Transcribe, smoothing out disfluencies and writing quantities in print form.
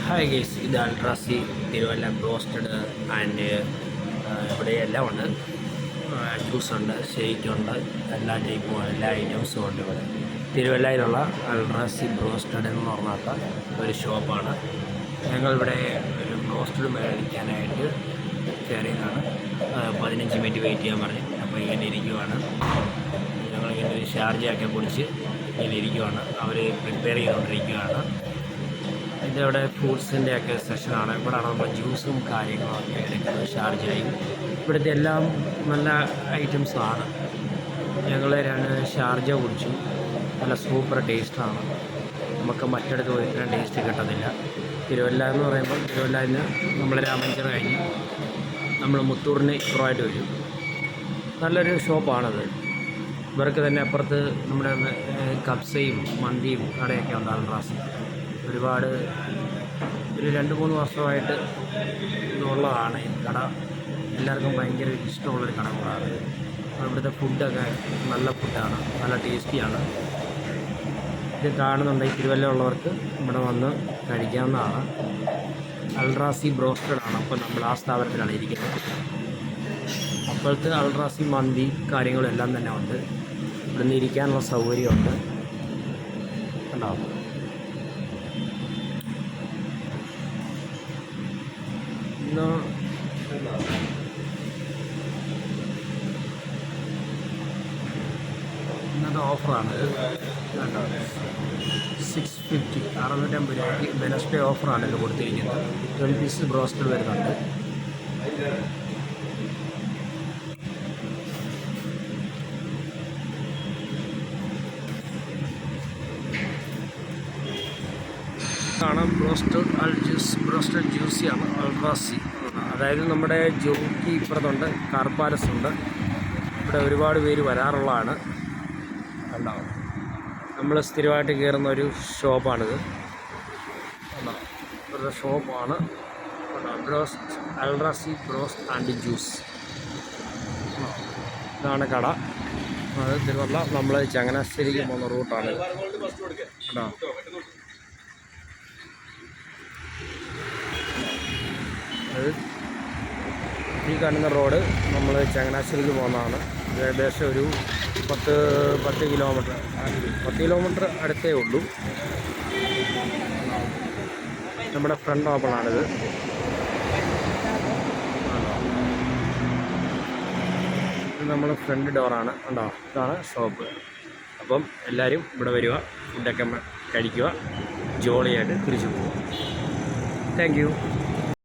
Hi guys, ഇത് അൾട്രാസി Thiruvalla broasted and ഇവിടെ എല്ലാം ഉണ്ട്. ജ്യൂസ് ഉണ്ട്, ഷേക്ക് ഉണ്ട്, എല്ലാ ടൈപ്പും എല്ലാ ഐറ്റംസും ഉണ്ട് ഇവിടെ. തിരുവല്ലയിലുള്ള അൾട്രാസി ബ്രോസ്റ്റഡ് എന്ന് പറഞ്ഞാത്ത ഒരു ഷോപ്പാണ്. ഞങ്ങളിവിടെ ഒരു ബ്രോസ്റ്റഡ് മേടിക്കാനായിട്ട് കയറിയതാണ്. 15 മിനിറ്റ് വെയിറ്റ് ചെയ്യാൻ പറഞ്ഞു. അപ്പോൾ ഇങ്ങനെ ഇരിക്കുവാണ്. ഞങ്ങളിങ്ങനെ ഒരു ഷാർജയൊക്കെ കുടിച്ച് ഇങ്ങനെ ഇരിക്കുവാണ്. അവർ പ്രിപ്പയർ ചെയ്തുകൊണ്ടിരിക്കുകയാണ്. ഇതിവിടെ ഫ്രൂട്ട്സിൻ്റെ ഒക്കെ സെഷനാണ്. ഇവിടെയാണ് നമ്മൾ ജ്യൂസും കാര്യങ്ങളൊക്കെ എടുക്കുന്നത്. ഷാർജയും ഇവിടുത്തെ എല്ലാം നല്ല ഐറ്റംസാണ്. ഞങ്ങൾ ഷാർജ കുടിച്ചു. നല്ല സൂപ്പർ ടേസ്റ്റാണ്. നമുക്ക് മറ്റിടത്ത് പോയിട്ട് ടേസ്റ്റ് കിട്ടത്തില്ല. തിരുവല്ല എന്ന് പറയുമ്പോൾ തിരുവല്ലയിൽ നിന്ന് നമ്മൾ രാമഞ്ചിറ കഴിഞ്ഞ് നമ്മൾ മുത്തൂറിന് ഇപ്പുറമായിട്ട് വരും. നല്ലൊരു ഷോപ്പാണത്. ഇവർക്ക് തന്നെ അപ്പുറത്ത് നമ്മുടെ കബ്സയും മന്തിയും കടയൊക്കെ ഉണ്ട്. അൾട്രാസി ഒരുപാട് ഒരു 2-3 വർഷമായിട്ട് ഇതുള്ളതാണ് ഈ കട. എല്ലാവർക്കും ഭയങ്കര ഇഷ്ടമുള്ളൊരു കട കൂടാണ്. ഇവിടുത്തെ ഫുഡൊക്കെ നല്ല ഫുഡാണ്, നല്ല ടേസ്റ്റിയാണ്. ഇത് കാണുന്നുണ്ടെങ്കിൽ തിരുവല്ല ഉള്ളവർക്ക് ഇവിടെ വന്ന് കഴിക്കാവുന്നതാണ്. അൾട്രാസി ബ്രോസ്റ്റഡ് ആണ്. അപ്പോൾ നമ്മൾ ആ സ്ഥാപനത്തിലാണ് ഇരിക്കുന്നത്. അപ്പോഴത്തെ അൾട്രാസി മന്തി കാര്യങ്ങളെല്ലാം തന്നെ ഉണ്ട്. ഇവിടുന്ന് ഇരിക്കാനുള്ള സൗകര്യമുണ്ട്. ഉണ്ടാവും. ഇന്നത്തെ ഓഫറാണ്. 650 650 രൂപയ്ക്ക് വെനസ്ഡേ ഓഫറാണ് ഇത് കൊടുത്തിരിക്കുന്നത്. 12 പീസ് ബ്രോസ്റ്റഡ് വരുന്നുണ്ട്. കാണാം. ബ്രോസ്റ്റഡ് ജ്യൂസിയാണ് അൾട്രാസി. അതായത് നമ്മുടെ ജോക്കി ഇപ്പുറത്തുണ്ട്, കാർ പാലസ് ഉണ്ട്. ഇവിടെ ഒരുപാട് പേര് വരാറുള്ളതാണ്. ഉണ്ടാവും. നമ്മൾ സ്ഥിരമായിട്ട് കയറുന്ന ഒരു ഷോപ്പാണിത്. ഇവരുടെ ഷോപ്പാണ് അൾട്രാസി ബ്രോസ്റ്റ് ആൻഡ് ജ്യൂസ്. ഇതാണ് കട. അത് തിരുവല്ല നമ്മൾ ചങ്ങനാശ്ശേരിക്ക് പോകുന്ന റൂട്ടാണ്. കേട്ടോ, അത് ഈ കാണുന്ന റോഡ് നമ്മൾ ചങ്ങനാശ്ശേരിക്ക് പോകുന്നതാണ്. ഏകദേശം ഒരു 10 കിലോമീറ്റർ അടുത്തേ ഉള്ളൂ. നമ്മുടെ ഫ്രണ്ട് ഓപ്പണാണിത്. ഇത് നമ്മൾ ഫ്രണ്ട് ഡോറാണ്. ഉണ്ടോ, ഇതാണ് ഷോപ്പ്. അപ്പം എല്ലാവരും ഇവിടെ വരിക, ഫുഡൊക്കെ കഴിക്കുക, ജോളിയായിട്ട് തിരിച്ചു പോകുക. Thank you.